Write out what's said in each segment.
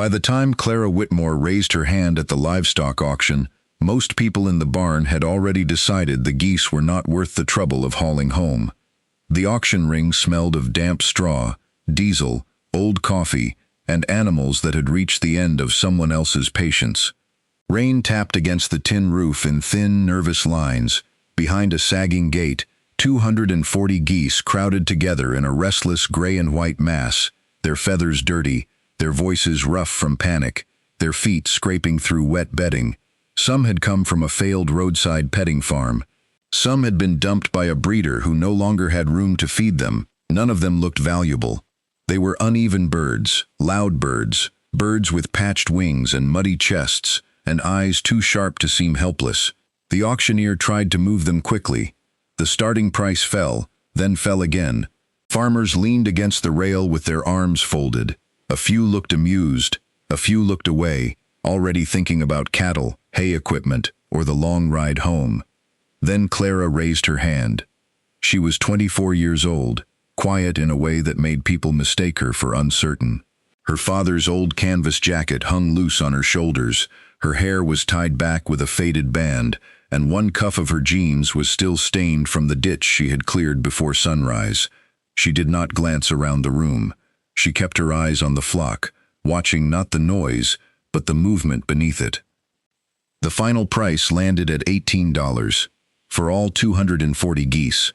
By the time Clara Whitmore raised her hand at the livestock auction, most people in the barn had already decided the geese were not worth the trouble of hauling home. The auction ring smelled of damp straw, diesel, old coffee, and animals that had reached the end of someone else's patience. Rain tapped against the tin roof in thin, nervous lines. Behind a sagging gate, 240 geese crowded together in a restless gray and white mass, their feathers dirty, their voices rough from panic, their feet scraping through wet bedding. Some had come from a failed roadside petting farm. Some had been dumped by a breeder who no longer had room to feed them. None of them looked valuable. They were uneven birds, loud birds, birds with patched wings and muddy chests, and eyes too sharp to seem helpless. The auctioneer tried to move them quickly. The starting price fell, then fell again. Farmers leaned against the rail with their arms folded. A few looked amused, a few looked away, already thinking about cattle, hay equipment, or the long ride home. Then Clara raised her hand. She was 24 years old, quiet in a way that made people mistake her for uncertain. Her father's old canvas jacket hung loose on her shoulders, her hair was tied back with a faded band, and one cuff of her jeans was still stained from the ditch she had cleared before sunrise. She did not glance around the room. She kept her eyes on the flock, watching not the noise, but the movement beneath it. The final price landed at $18, for all 240 geese.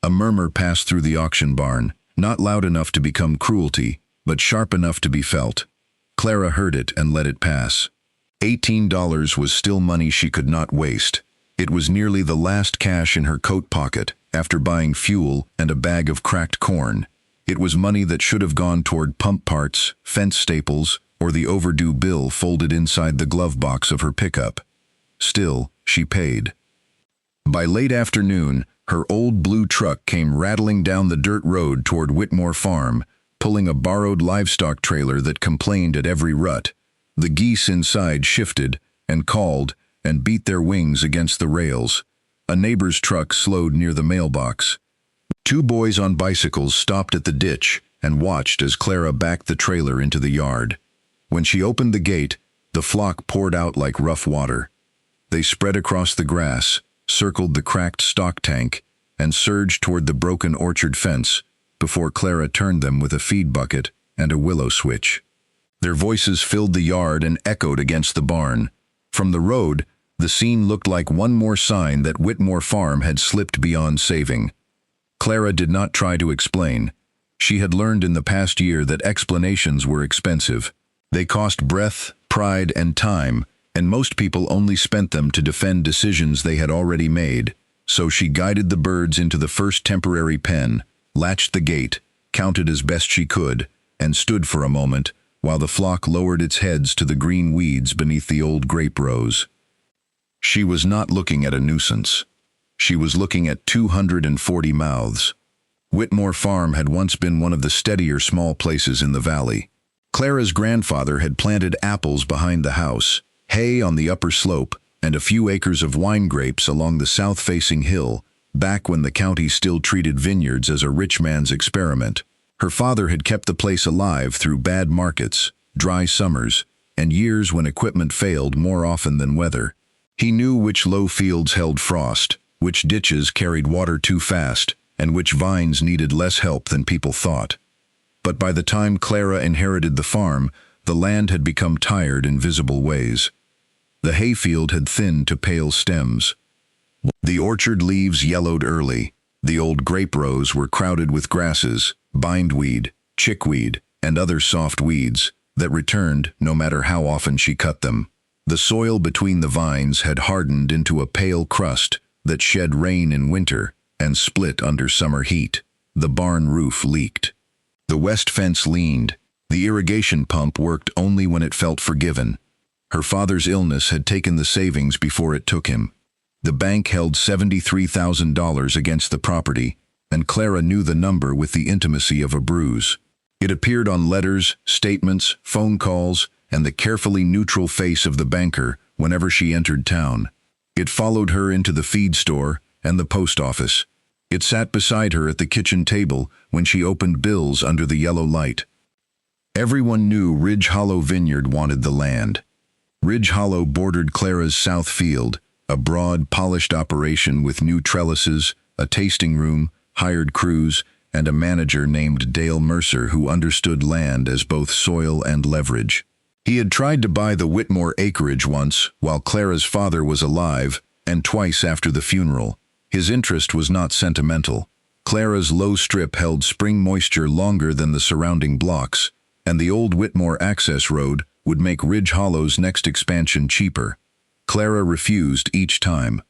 A murmur passed through the auction barn, not loud enough to become cruelty, but sharp enough to be felt. Clara heard it and let it pass. $18 was still money she could not waste. It was nearly the last cash in her coat pocket, after buying fuel and a bag of cracked corn. It was money that should have gone toward pump parts, fence staples, or the overdue bill folded inside the glove box of her pickup. Still, she paid. By late afternoon, her old blue truck came rattling down the dirt road toward Whitmore Farm, pulling a borrowed livestock trailer that complained at every rut. The geese inside shifted and called and beat their wings against the rails. A neighbor's truck slowed near the mailbox. Two boys on bicycles stopped at the ditch and watched as Clara backed the trailer into the yard. When she opened the gate, the flock poured out like rough water. They spread across the grass, circled the cracked stock tank, and surged toward the broken orchard fence before Clara turned them with a feed bucket and a willow switch. Their voices filled the yard and echoed against the barn. From the road, the scene looked like one more sign that Whitmore Farm had slipped beyond saving. Clara did not try to explain. She had learned in the past year that explanations were expensive. They cost breath, pride, and time, and most people only spent them to defend decisions they had already made. So she guided the birds into the first temporary pen, latched the gate, counted as best she could, and stood for a moment, while the flock lowered its heads to the green weeds beneath the old grape rows. She was not looking at a nuisance. She was looking at 240 mouths. Whitmore Farm had once been one of the steadier small places in the valley. Clara's grandfather had planted apples behind the house, hay on the upper slope, and a few acres of wine grapes along the south-facing hill, back when the county still treated vineyards as a rich man's experiment. Her father had kept the place alive through bad markets, dry summers, and years when equipment failed more often than weather. He knew which low fields held frost, which ditches carried water too fast, and which vines needed less help than people thought. But by the time Clara inherited the farm, the land had become tired in visible ways. The hayfield had thinned to pale stems. The orchard leaves yellowed early. The old grape rows were crowded with grasses, bindweed, chickweed, and other soft weeds that returned no matter how often she cut them. The soil between the vines had hardened into a pale crust that shed rain in winter and split under summer heat. The barn roof leaked. The west fence leaned. The irrigation pump worked only when it felt forgiven. Her father's illness had taken the savings before it took him. The bank held $73,000 against the property, and Clara knew the number with the intimacy of a bruise. It appeared on letters, statements, phone calls, and the carefully neutral face of the banker whenever she entered town. It followed her into the feed store and the post office. It sat beside her at the kitchen table when she opened bills under the yellow light. Everyone knew Ridge Hollow Vineyard wanted the land. Ridge Hollow bordered Clara's south field, a broad, polished operation with new trellises, a tasting room, hired crews, and a manager named Dale Mercer who understood land as both soil and leverage. He had tried to buy the Whitmore acreage once, while Clara's father was alive, and twice after the funeral. His interest was not sentimental. Clara's low strip held spring moisture longer than the surrounding blocks, and the old Whitmore access road would make Ridge Hollow's next expansion cheaper. Clara refused each time.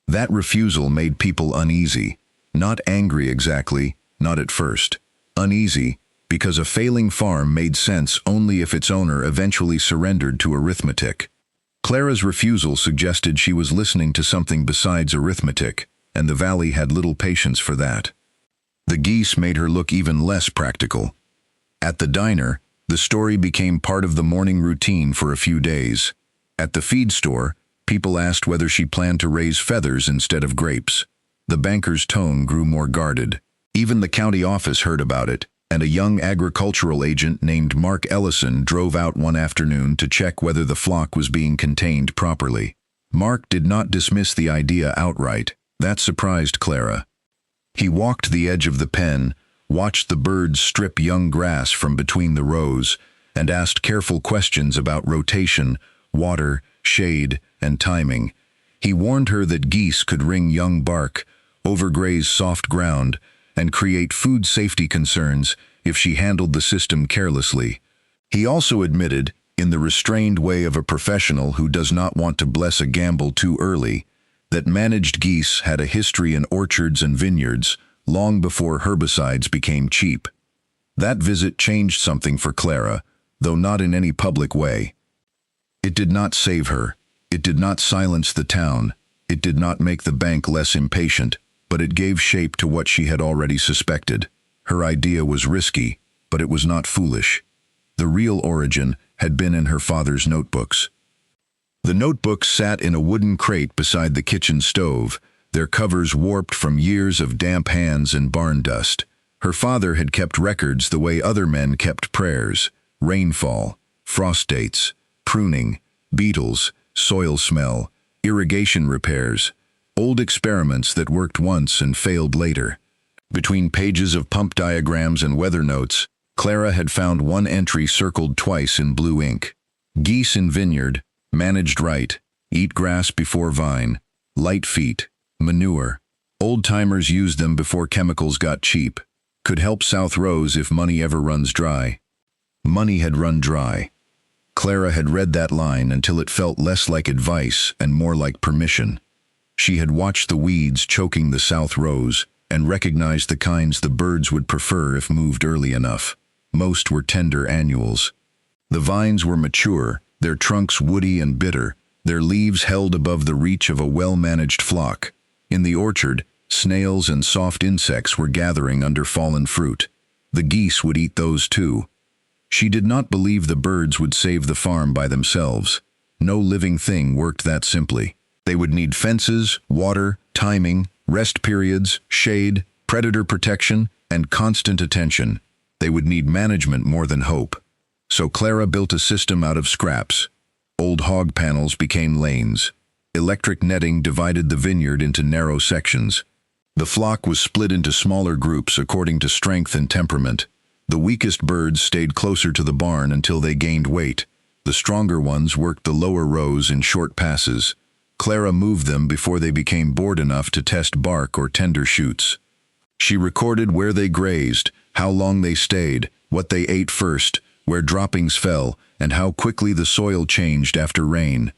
That refusal made people uneasy. Not angry exactly, not at first. Uneasy, because a failing farm made sense only if its owner eventually surrendered to arithmetic. Clara's refusal suggested she was listening to something besides arithmetic, and the valley had little patience for that. The geese made her look even less practical. At the diner, the story became part of the morning routine for a few days. At the feed store, people asked whether she planned to raise feathers instead of grapes. The banker's tone grew more guarded. Even the county office heard about it, and a young agricultural agent named Mark Ellison drove out one afternoon to check whether the flock was being contained properly. Mark did not dismiss the idea outright. That surprised Clara. He walked the edge of the pen, watched the birds strip young grass from between the rows, and asked careful questions about rotation, water, shade, and timing. He warned her that geese could wring young bark, overgraze soft ground, and create food safety concerns if she handled the system carelessly. He also admitted, in the restrained way of a professional who does not want to bless a gamble too early, that managed geese had a history in orchards and vineyards long before herbicides became cheap. That visit changed something for Clara, though not in any public way. It did not save her. It did not silence the town. It did not make the bank less impatient, but it gave shape to what she had already suspected. Her idea was risky, but it was not foolish. The real origin had been in her father's notebooks. The notebooks sat in a wooden crate beside the kitchen stove, their covers warped from years of damp hands and barn dust. Her father had kept records the way other men kept prayers: rainfall, frost dates, pruning, beetles, soil smell, irrigation repairs, old experiments that worked once and failed later. Between pages of pump diagrams and weather notes, Clara had found one entry circled twice in blue ink. Geese in vineyard, managed right, eat grass before vine, light feet, manure. Old-timers used them before chemicals got cheap. Could help South Rose if money ever runs dry. Money had run dry. Clara had read that line until it felt less like advice and more like permission. She had watched the weeds choking the South Rose and recognized the kinds the birds would prefer if moved early enough. Most were tender annuals. The vines were mature, their trunks woody and bitter, their leaves held above the reach of a well-managed flock. In the orchard, snails and soft insects were gathering under fallen fruit. The geese would eat those too. She did not believe the birds would save the farm by themselves. No living thing worked that simply. They would need fences, water, timing, rest periods, shade, predator protection, and constant attention. They would need management more than hope. So Clara built a system out of scraps. Old hog panels became lanes. Electric netting divided the vineyard into narrow sections. The flock was split into smaller groups according to strength and temperament. The weakest birds stayed closer to the barn until they gained weight. The stronger ones worked the lower rows in short passes. Clara moved them before they became bored enough to test bark or tender shoots. She recorded where they grazed, how long they stayed, what they ate first, where droppings fell, and how quickly the soil changed after rain.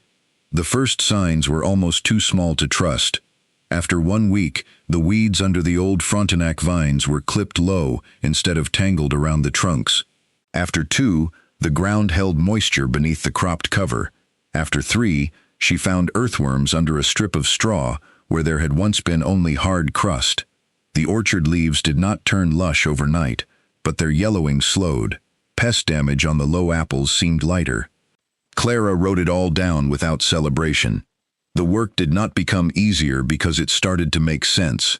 The first signs were almost too small to trust. After 1 week, the weeds under the old Frontenac vines were clipped low instead of tangled around the trunks. After 2, the ground held moisture beneath the cropped cover. After 3, she found earthworms under a strip of straw where there had once been only hard crust. The orchard leaves did not turn lush overnight, but their yellowing slowed. Pest damage on the low apples seemed lighter. Clara wrote it all down without celebration. The work did not become easier because it started to make sense.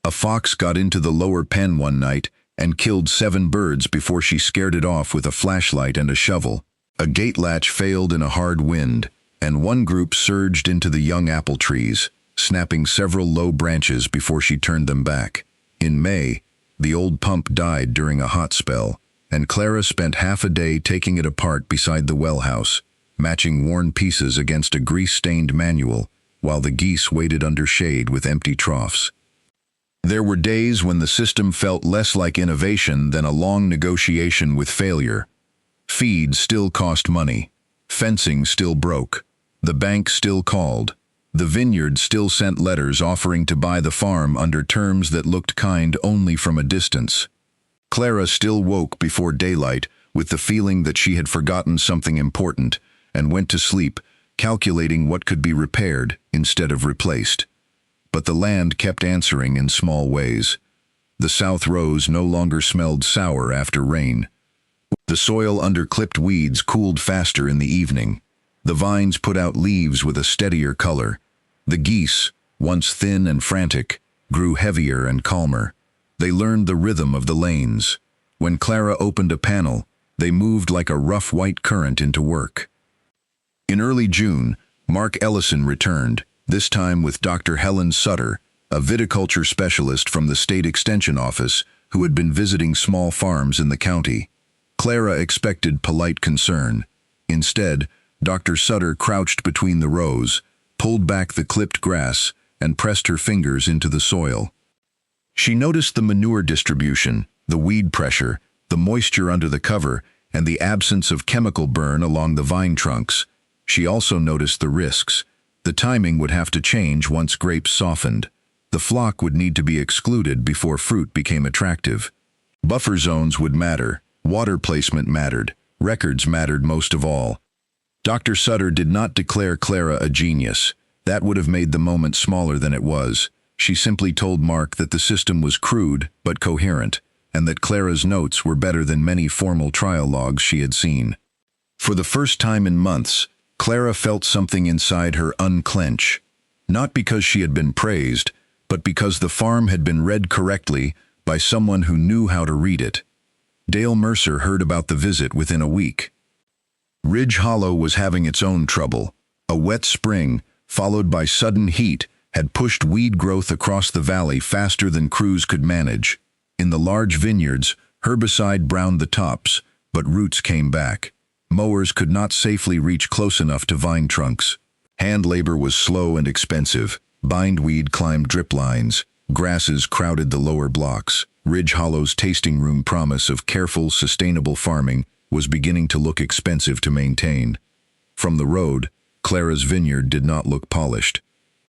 A fox got into the lower pen one night and killed 7 birds before she scared it off with a flashlight and a shovel. A gate latch failed in a hard wind, and one group surged into the young apple trees, snapping several low branches before she turned them back. In May, the old pump died during a hot spell, and Clara spent half a day taking it apart beside the well house, matching worn pieces against a grease-stained manual, while the geese waited under shade with empty troughs. There were days when the system felt less like innovation than a long negotiation with failure. Feed still cost money. Fencing still broke. The bank still called. The Vineyard still sent letters offering to buy the farm under terms that looked kind only from a distance. Clara still woke before daylight with the feeling that she had forgotten something important, and went to sleep, calculating what could be repaired instead of replaced. But the land kept answering in small ways. The south rose no longer smelled sour after rain. The soil under clipped weeds cooled faster in the evening. The vines put out leaves with a steadier color. The geese, once thin and frantic, grew heavier and calmer. They learned the rhythm of the lanes. When Clara opened a panel, they moved like a rough white current into work. In early June, Mark Ellison returned, this time with Dr. Helen Sutter, a viticulture specialist from the State Extension Office who had been visiting small farms in the county. Clara expected polite concern. Instead, Dr. Sutter crouched between the rows, pulled back the clipped grass, and pressed her fingers into the soil. She noticed the manure distribution, the weed pressure, the moisture under the cover, and the absence of chemical burn along the vine trunks. She also noticed the risks. The timing would have to change once grapes softened. The flock would need to be excluded before fruit became attractive. Buffer zones would matter. Water placement mattered. Records mattered most of all. Dr. Sutter did not declare Clara a genius. That would have made the moment smaller than it was. She simply told Mark that the system was crude but coherent, and that Clara's notes were better than many formal trial logs she had seen. For the first time in months, Clara felt something inside her unclench, not because she had been praised, but because the farm had been read correctly by someone who knew how to read it. Dale Mercer heard about the visit within a week. Ridge Hollow was having its own trouble. A wet spring, followed by sudden heat, had pushed weed growth across the valley faster than crews could manage. In the large vineyards, herbicide browned the tops, but roots came back. Mowers could not safely reach close enough to vine trunks. Hand labor was slow and expensive. Bindweed climbed drip lines. Grasses crowded the lower blocks. Ridge Hollow's tasting room promise of careful, sustainable farming was beginning to look expensive to maintain. From the road, Clara's vineyard did not look polished.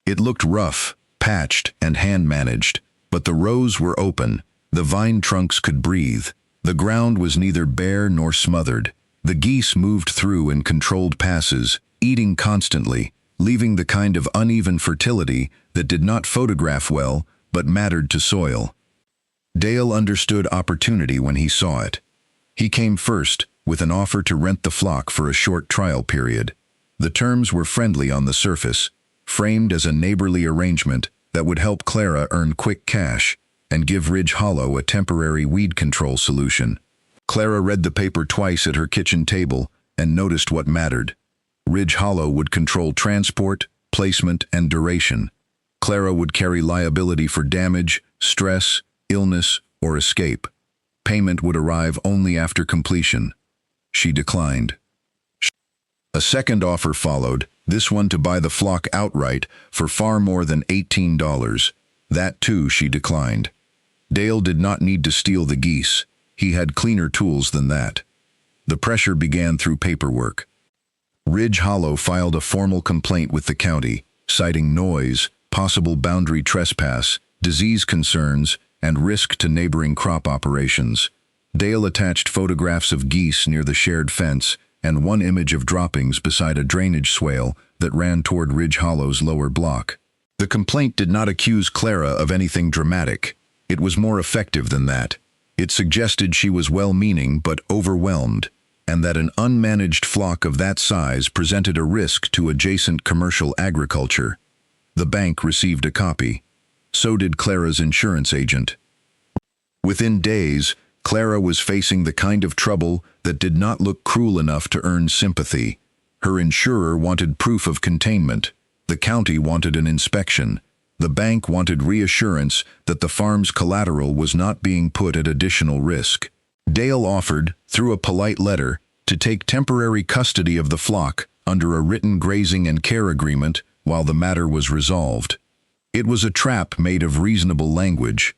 It looked rough, patched, and hand-managed, but the rows were open. The vine trunks could breathe. The ground was neither bare nor smothered. The geese moved through in controlled passes, eating constantly, leaving the kind of uneven fertility that did not photograph well but mattered to soil. Dale understood opportunity when he saw it. He came first, with an offer to rent the flock for a short trial period. The terms were friendly on the surface, framed as a neighborly arrangement that would help Clara earn quick cash and give Ridge Hollow a temporary weed control solution. Clara read the paper twice at her kitchen table and noticed what mattered. Ridge Hollow would control transport, placement, and duration. Clara would carry liability for damage, stress, illness, or escape. Payment would arrive only after completion. She declined. A second offer followed, this one to buy the flock outright for far more than $18. That too she declined. Dale did not need to steal the geese. He had cleaner tools than that. The pressure began through paperwork. Ridge Hollow filed a formal complaint with the county, citing noise, possible boundary trespass, disease concerns, and risk to neighboring crop operations. Dale attached photographs of geese near the shared fence and one image of droppings beside a drainage swale that ran toward Ridge Hollow's lower block. The complaint did not accuse Clara of anything dramatic. It was more effective than that. It suggested she was well-meaning but overwhelmed, and that an unmanaged flock of that size presented a risk to adjacent commercial agriculture. The bank received a copy. So did Clara's insurance agent. Within days, Clara was facing the kind of trouble that did not look cruel enough to earn sympathy. Her insurer wanted proof of containment. The county wanted an inspection. The bank wanted reassurance that the farm's collateral was not being put at additional risk. Dale offered, through a polite letter, to take temporary custody of the flock under a written grazing and care agreement while the matter was resolved. It was a trap made of reasonable language.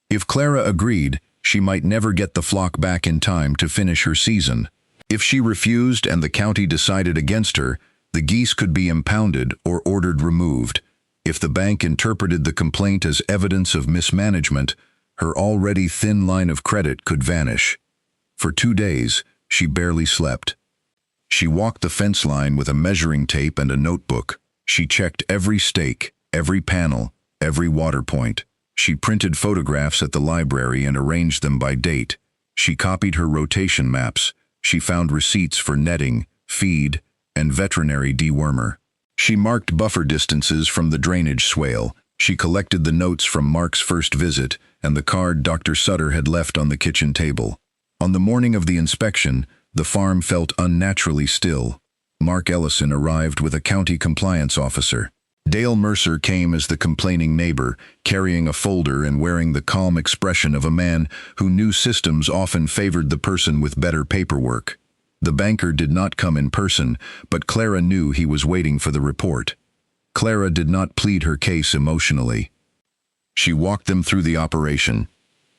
If Clara agreed, she might never get the flock back in time to finish her season. If she refused and the county decided against her, the geese could be impounded or ordered removed. If the bank interpreted the complaint as evidence of mismanagement, her already thin line of credit could vanish. For 2 days, she barely slept. She walked the fence line with a measuring tape and a notebook. She checked every stake, every panel, every water point. She printed photographs at the library and arranged them by date. She copied her rotation maps. She found receipts for netting, feed, and veterinary dewormer. She marked buffer distances from the drainage swale. She collected the notes from Mark's first visit and the card Dr. Sutter had left on the kitchen table. On the morning of the inspection, the farm felt unnaturally still. Mark Ellison arrived with a county compliance officer. Dale Mercer came as the complaining neighbor, carrying a folder and wearing the calm expression of a man who knew systems often favored the person with better paperwork. The banker did not come in person, but Clara knew he was waiting for the report. Clara did not plead her case emotionally. She walked them through the operation.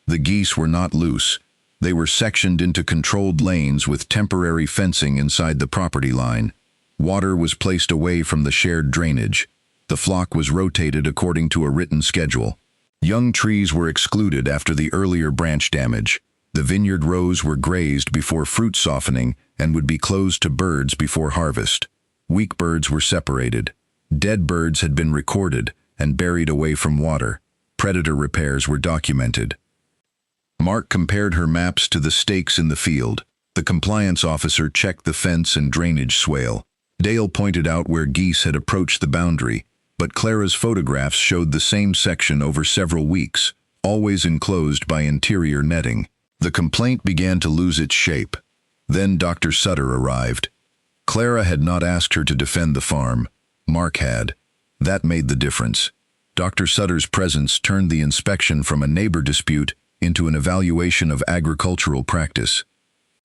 The geese were not loose. They were sectioned into controlled lanes with temporary fencing inside the property line. Water was placed away from the shared drainage. The flock was rotated according to a written schedule. Young trees were excluded after the earlier branch damage. The vineyard rows were grazed before fruit softening and would be closed to birds before harvest. Weak birds were separated. Dead birds had been recorded and buried away from water. Predator repairs were documented. Mark compared her maps to the stakes in the field. The compliance officer checked the fence and drainage swale. Dale pointed out where geese had approached the boundary, but Clara's photographs showed the same section over several weeks, always enclosed by interior netting. The complaint began to lose its shape. Then Dr. Sutter arrived. Clara had not asked her to defend the farm. Mark had. That made the difference. Dr. Sutter's presence turned the inspection from a neighbor dispute into an evaluation of agricultural practice.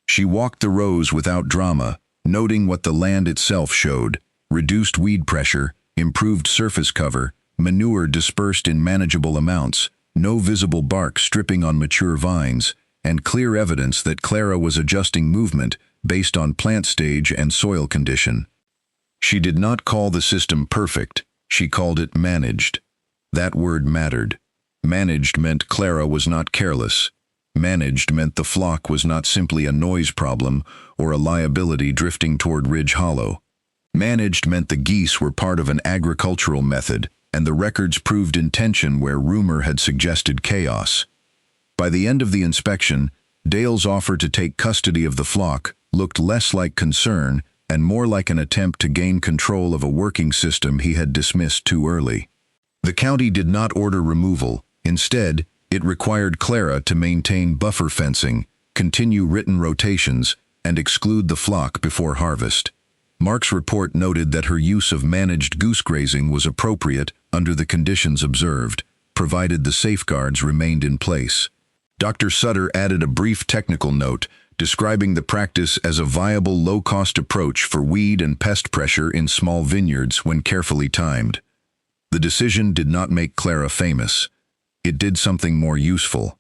She walked the rows without drama, noting what the land itself showed: reduced weed pressure, improved surface cover, manure dispersed in manageable amounts, no visible bark stripping on mature vines, and clear evidence that Clara was adjusting movement based on plant stage and soil condition. She did not call the system perfect, she called it managed. That word mattered. Managed meant Clara was not careless. Managed meant the flock was not simply a noise problem or a liability drifting toward Ridge Hollow. Managed meant the geese were part of an agricultural method, and the records proved intention where rumor had suggested chaos. By the end of the inspection, Dale's offer to take custody of the flock looked less like concern and more like an attempt to gain control of a working system he had dismissed too early. The county did not order removal. Instead, it required Clara to maintain buffer fencing, continue written rotations, and exclude the flock before harvest. Mark's report noted that her use of managed goose grazing was appropriate under the conditions observed, provided the safeguards remained in place. Dr. Sutter added a brief technical note describing the practice as a viable low-cost approach for weed and pest pressure in small vineyards when carefully timed. The decision did not make Clara famous. It did something more useful.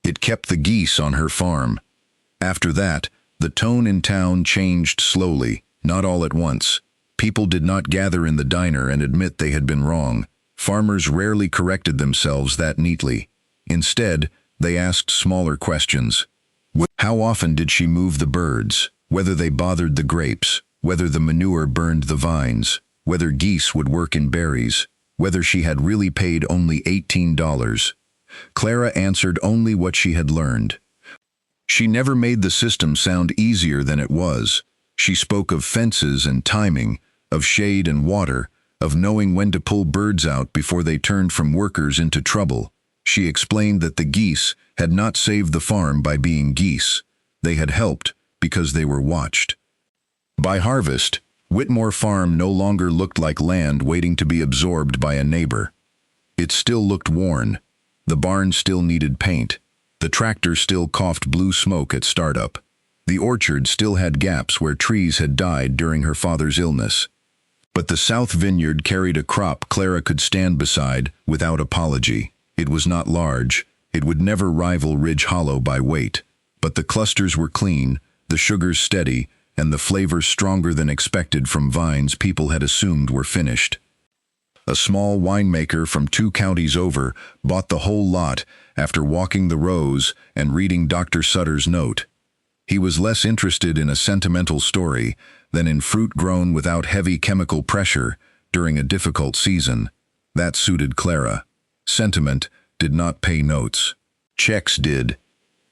It kept the geese on her farm. After that, the tone in town changed slowly, not all at once. People did not gather in the diner and admit they had been wrong. Farmers rarely corrected themselves that neatly. Instead, they asked smaller questions. How often did she move the birds? Whether they bothered the grapes? Whether the manure burned the vines? Whether geese would work in berries? Whether she had really paid only $18. Clara answered only what she had learned. She never made the system sound easier than it was. She spoke of fences and timing, of shade and water, of knowing when to pull birds out before they turned from workers into trouble. She explained that the geese had not saved the farm by being geese. They had helped because they were watched. By harvest, Whitmore Farm no longer looked like land waiting to be absorbed by a neighbor. It still looked worn. The barn still needed paint. The tractor still coughed blue smoke at startup. The orchard still had gaps where trees had died during her father's illness. But the South Vineyard carried a crop Clara could stand beside without apology. It was not large. It would never rival Ridge Hollow by weight. But the clusters were clean, the sugars steady, and the flavors stronger than expected from vines people had assumed were finished. A small winemaker from 2 counties over bought the whole lot after walking the rows and reading Dr. Sutter's note. He was less interested in a sentimental story than in fruit grown without heavy chemical pressure during a difficult season. That suited Clara. Sentiment did not pay notes. Checks did.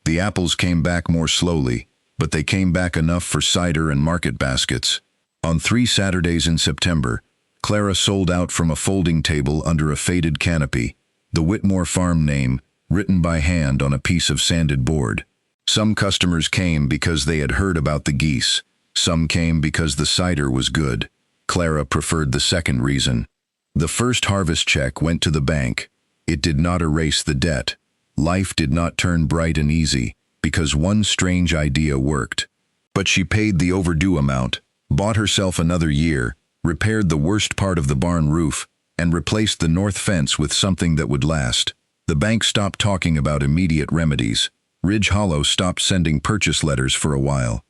The apples came back more slowly, but they came back enough for cider and market baskets. On 3 Saturdays in September, Clara sold out from a folding table under a faded canopy, the Whitmore Farm name written by hand on a piece of sanded board. Some customers came because they had heard about the geese. Some came because the cider was good. Clara preferred the second reason. The first harvest check went to the bank. It did not erase the debt. Life did not turn bright and easy because one strange idea worked. But she paid the overdue amount, bought herself another year, repaired the worst part of the barn roof, and replaced the north fence with something that would last. The bank stopped talking about immediate remedies. Ridge Hollow stopped sending purchase letters for a while.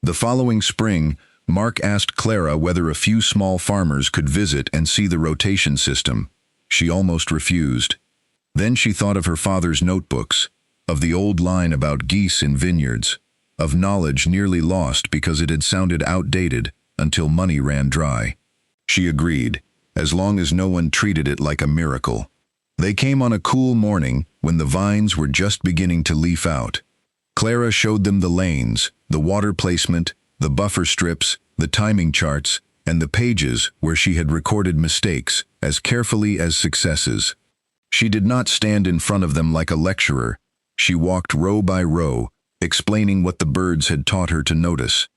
The following spring, Mark asked Clara whether a few small farmers could visit and see the rotation system. She almost refused. Then she thought of her father's notebooks, of the old line about geese in vineyards, of knowledge nearly lost because it had sounded outdated until money ran dry. She agreed, as long as no one treated it like a miracle. They came on a cool morning when the vines were just beginning to leaf out. Clara showed them the lanes, the water placement, the buffer strips, the timing charts, and the pages where she had recorded mistakes as carefully as successes. She did not stand in front of them like a lecturer. She walked row by row, explaining what the birds had taught her to notice.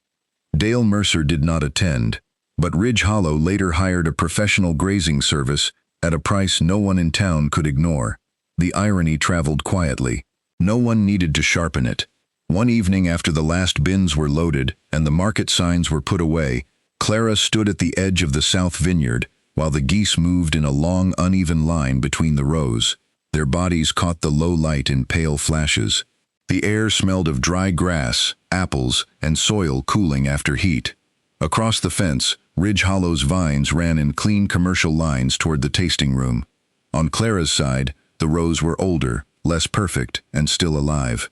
Dale Mercer did not attend, but Ridge Hollow later hired a professional grazing service at a price no one in town could ignore. The irony traveled quietly. No one needed to sharpen it. One evening after the last bins were loaded and the market signs were put away, Clara stood at the edge of the South Vineyard while the geese moved in a long, uneven line between the rows. Their bodies caught the low light in pale flashes. The air smelled of dry grass, apples, and soil cooling after heat. Across the fence, Ridge Hollow's vines ran in clean commercial lines toward the tasting room. On Clara's side, the rows were older, less perfect, and still alive.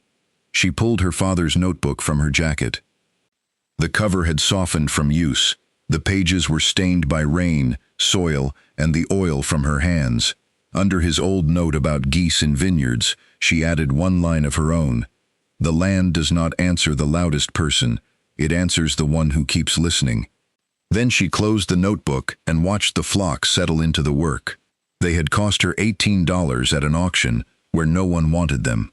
She pulled her father's notebook from her jacket. The cover had softened from use. The pages were stained by rain, soil, and the oil from her hands. Under his old note about geese in vineyards, she added one line of her own. The land does not answer the loudest person. It answers the one who keeps listening. Then she closed the notebook and watched the flock settle into the work. They had cost her $18 at an auction where no one wanted them.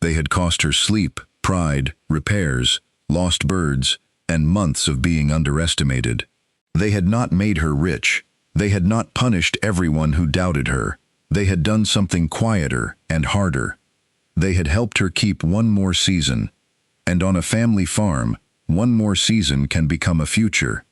They had cost her sleep, pride, repairs, lost birds, and months of being underestimated. They had not made her rich. They had not punished everyone who doubted her. They had done something quieter and harder. They had helped her keep one more season. And on a family farm, one more season can become a future.